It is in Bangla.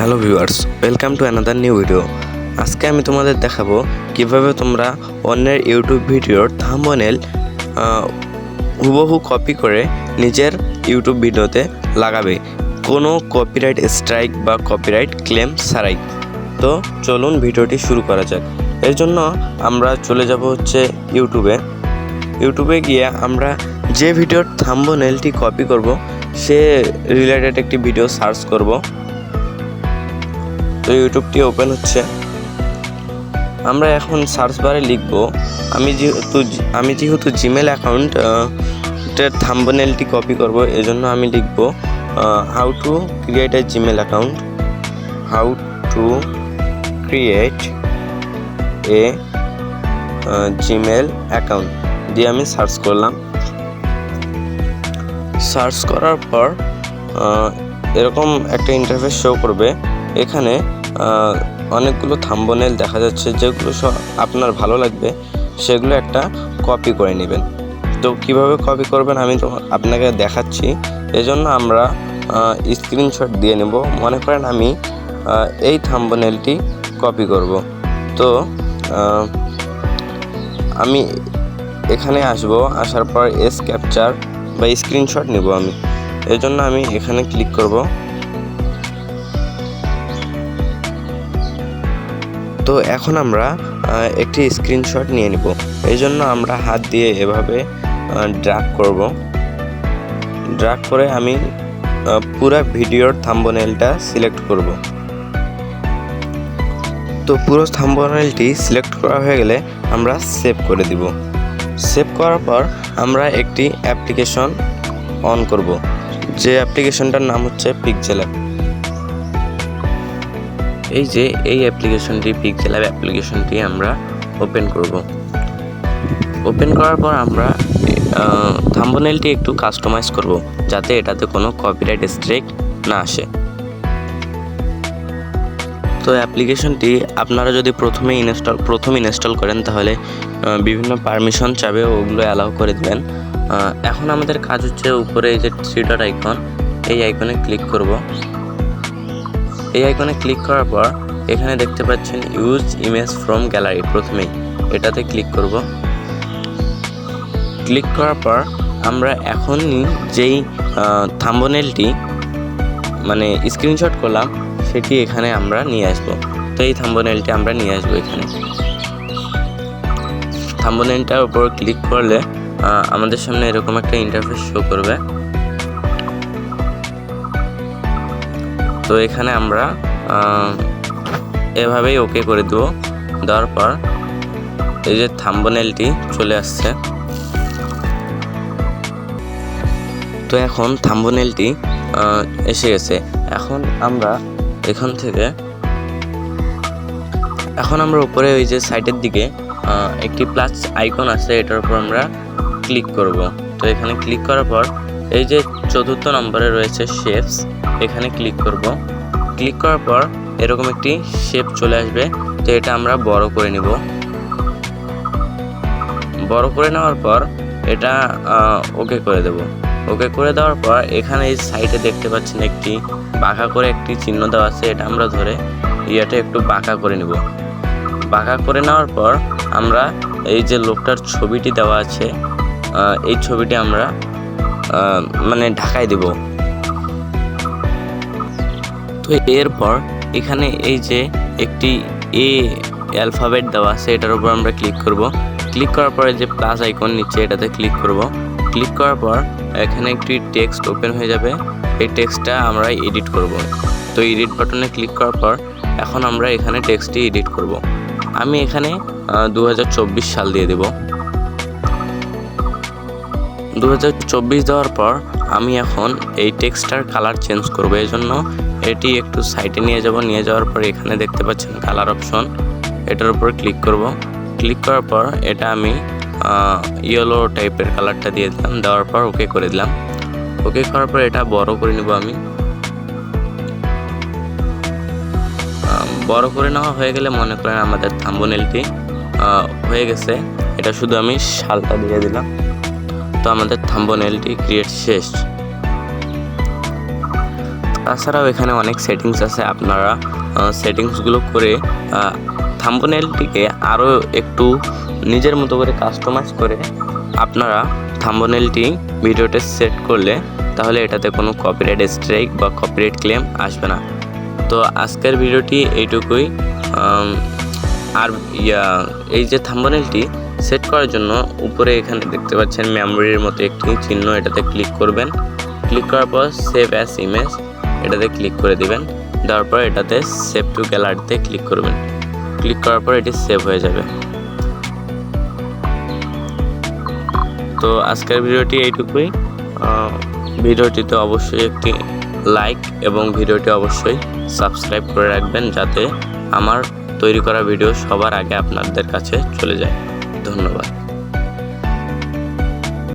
Hello viewers, welcome to another new video. আজকে আমি তোমাদের দেখাবো কিভাবে তোমরা অন্যের ইউটিউব ভিডিওর থাম্বনেল হুবহু কপি করে নিজের ইউটিউব ভিডিওতে লাগাবে, কোনো কপিরাইট স্ট্রাইক বা কপিরাইট ক্লেম ছাড়াই। তো চলুন ভিডিওটি শুরু করা যাক। এর জন্য আমরা চলে যাব হচ্ছে ইউটিউবে গিয়ে আমরা যে ভিডিওর থাম্বনেলটি কপি করব সে রিলেটেড একটি ভিডিও সার্চ করব। তো ইউটিউবটি ওপেন হচ্ছে। আমরা এখন সার্চ বারে লিখব, আমি যেহেতু জিমেল অ্যাকাউন্টের থাম্বনেলটি কপি করব, এজন্য আমি লিখব how to create a Gmail account, how to create a Gmail account দিয়ে আমি সার্চ করলাম। সার্চ করার পর এরকম একটা ইন্টারফেস শো করবে। এখানে অনেকগুলো থাম্বনেল দেখা যাচ্ছে, যেগুলো সব আপনার ভালো লাগবে সেগুলো একটা কপি করে নেবেন। তো কিভাবে কপি করবেন আমি তো আপনাকে দেখাচ্ছি। এজন্য আমরা স্ক্রিনশট দিয়ে নেব। মনে করেন আমি এই থাম্বনেলটি কপি করব। তো আমি এখানে আসার পর ক্যাপচার বা স্ক্রিনশট নেব আমি। এজন্য আমি এখানে ক্লিক করব। তো এখন আমরা একটি স্ক্রিনশট নিয়ে নিব। এই জন্য আমরা হাত দিয়ে এভাবে ড্র্যাগ করব। ড্র্যাগ করে আমি পুরো ভিডিওর থাম্বনেলটা সিলেক্ট করব। তো পুরো থাম্বনেলটি সিলেক্ট করা হয়ে গেলে আমরা সেভ করে দিব। সেভ করার পর আমরা একটি অ্যাপ্লিকেশন অন করব, যে অ্যাপ্লিকেশনটার নাম হচ্ছে পিক্সেল অ্যাপ। এই অ্যাপ্লিকেশনটি পিক্সেল অ্যাপ অ্যাপ্লিকেশনটি আমরা ওপেন করব। ওপেন করার পর আমরা থাম্বনেলটি একটু কাস্টমাইজ করব, যাতে এটাতে কোনো কপিরাইট স্ট্রাইক না আসে। তো অ্যাপ্লিকেশনটি আপনারা যদি প্রথমে ইনস্টল করেন তাহলে বিভিন্ন পারমিশন চাবে, ওগুলো অ্যালাউ করে দেবেন। এখন আমাদের কাজ হচ্ছে উপরে এই যে থ্রি ডট আইকন, এই আইকনে ক্লিক করব। এই আইকনে ক্লিক করার পর এখানে দেখতে পাচ্ছেন ইউজ ইমেজ ফ্রম গ্যালারি, প্রথমেই এটাতে ক্লিক করব। ক্লিক করার পর আমরা এখনই যেই থাম্বনেলটি মানে স্ক্রিনশট করলাম সেটি এখানে আমরা নিয়ে আসব। তো এই থাম্বনেলটি আমরা নিয়ে আসবো এখানে। থাম্বনেলটার উপর ক্লিক করলে আমাদের সামনে এরকম একটা ইন্টারফেস শো করবে। তো এখানে আমরা এভাবেই ওকে করে দেবো। দেওয়ার পর এই যে থাম্বনেলটি চলে আসছে। তো এখন থাম্বনেলটি এসে গেছে। এখন আমরা উপরে ওই যে সাইডের দিকে একটি প্লাস আইকন আছে, এটার উপর আমরা ক্লিক করব। তো এখানে ক্লিক করার পর এই যে 4র্থ নম্বরে রয়েছে শেপস, এখানে ক্লিক করব। ক্লিক করার পর এরকম একটি শেপ চলে আসবে। তো এটা আমরা বড় করে নিব। বড় করে নেওয়ার পর এটা ওকে করে দেব। ওকে করে দেওয়ার পর এখানে এই সাইডে দেখতে পাচ্ছেন একটি বাঁকা করে একটি চিহ্ন দেওয়া আছে, এটা আমরা ধরে ইয়াটা একটু বাঁকা করে নিব। বাঁকা করে নেওয়ার পর আমরা এই যে লোকটার ছবিটি দেওয়া আছে, এই ছবিটি আমরা মানে ঢাকায় দেব। তো এরপর এখানে এই যে একটি অ্যালফাবেট দেওয়া আছে, এটার উপর আমরা ক্লিক করব। ক্লিক করার পরে যে প্লাস আইকন নিচে এটাতে ক্লিক করব। ক্লিক করার পর এখানে একটি টেক্সট ওপেন হয়ে যাবে। এই টেক্সটটা আমরা এডিট করব। তো এডিট বাটনে ক্লিক করার পর এখন আমরা এখানে টেক্সটটি এডিট করব। আমি এখানে 2024 সাল দিয়ে দেব। 2024 দেওয়ার পর আমি এখন এই টেক্সটটার কালার চেঞ্জ করব। এই জন্য এটি একটু সাইডে নিয়ে যাব। নিয়ে যাওয়ার পর এখানে দেখতে পাচ্ছেন কালার অপশন, এটার উপর ক্লিক করব। ক্লিক করার পর এটা আমি ইয়েলো টাইপের কালারটা দিয়ে দিলাম। দেওয়ার পর ওকে করে দিলাম। ওকে করার পর এটা বড় করে নেব আমি। বড় করে নেওয়া হয়ে গেলে মনে করেন আমাদের থাম্বনেলটি হয়ে গেছে। এটা শুধু আমি সালটা দিয়ে দিলাম। তো আমাদের থাম্বনেলটি ক্রিয়েট শেষ। তাছাড়াও এখানে অনেক সেটিংস আছে, আপনারা সেটিংসগুলো করে থাম্বনেলটিকে আরও একটু নিজের মতো করে কাস্টমাইজ করে আপনারা থাম্বনেলটি ভিডিওতে সেট করলে তাহলে এটাতে কোনো কপিরাইট স্ট্রাইক বা কপিরাইট ক্লেম আসবে না। তো আজকের ভিডিওটি এইটুকুই। আর এই যে থাম্বনেলটি সেট করার জন্য উপরে এখানে দেখতে পাচ্ছেন মেমোরির মতো একটি চিহ্ন, এটাতে ক্লিক করবেন। ক্লিক করার পর সেভ অ্যাজ ইমেজ এটাতে ক্লিক করে দিবেন। দেওয়ার পর এটাতে সেভ টু গ্যালারিতে ক্লিক করবেন। ক্লিক করার পর এটি সেভ হয়ে যাবে। তো আজকের ভিডিওটি এইটুকুই। ভিডিওটিতে অবশ্যই একটি লাইক এবং ভিডিওটি অবশ্যই সাবস্ক্রাইব করে রাখবেন, যাতে আমার তৈরি করা ভিডিও সবার আগে আপনাদের কাছে চলে যায়। ধন্যবাদ।